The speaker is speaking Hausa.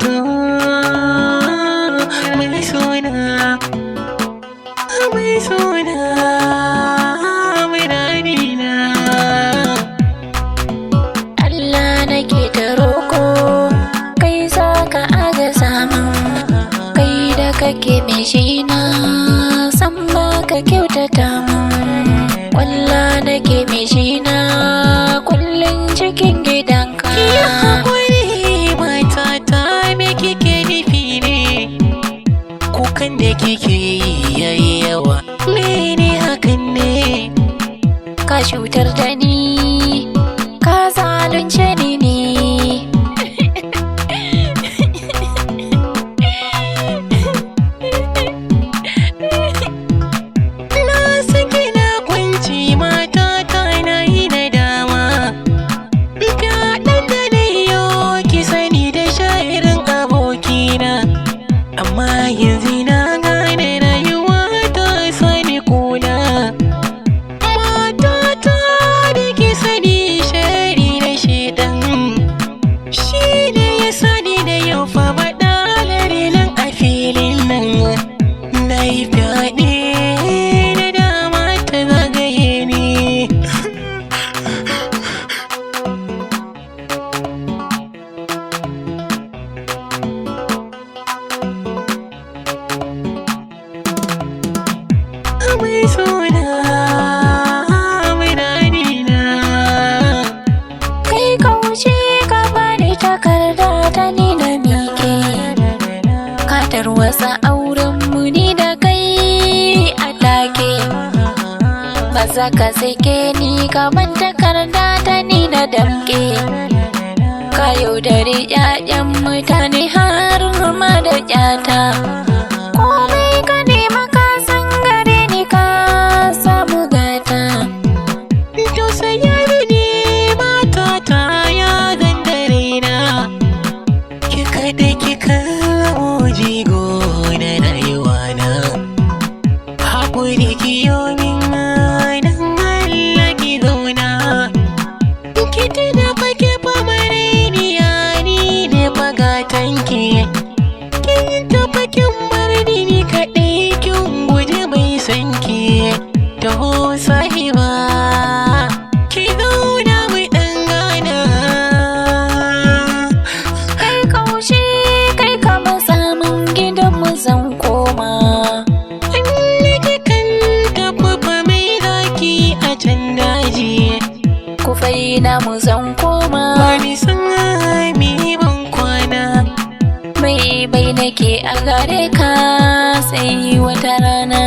to mai suna mai radina. Allah nake ta roko kai za ka agaza min, kai da kake mai shina san ba ka kyautata min. Kwalla nake mai shina kullum cikin gidanka. Ya haƙuri matata, me kike nufi ne? Kukan da kike yayi yawa, mene hakan ne? Ka cutar da ni, ka zalunce ni ne. Na saki na kwanci matata, na yi nadama. Fyaɗen da na yi ki sani da sha'irin abokina, amma yanzu na gane rayuwa ta sani kuna. Matata da ki sani shari da shedan, shi ne ya sani da yau fa baɗalar nan a filin nan. Na yi fyaɗe da dama ta zagaye ni. Mai suna mai radina. Kai ka wuce ka bani takarda ta ni na miƙe, ka tarwatsa auren mu ni da kai a take. Ba za ka sake ni ka ban takarda ta ni na damƙe, ka yaudari 'ya'yan mutane har ma da 'yata. Komai ka nema ka san gare ni ka samu gata. Tausaya mini matata, ya gandare na. Ki kaɗai ki kawo jigo na rayuwa na. Haƙuri ki yo min dan Allah ki zauna. Ki tuna fa ke fa mareniya, ni ne fa gatanki. Kin tafi kin bar ni kaɗai, kin guji mai sanki. Taho sahiba, ki zauna mu ɗan gana. Kai ka wuce kai ka matsa min gidan mu zan koma. Nake kan tafi fa mai zaki a can daji. Kufai na mu zan koma. Wani sun mi ban kwana. Mai bai nake a gare ka sai wata rana.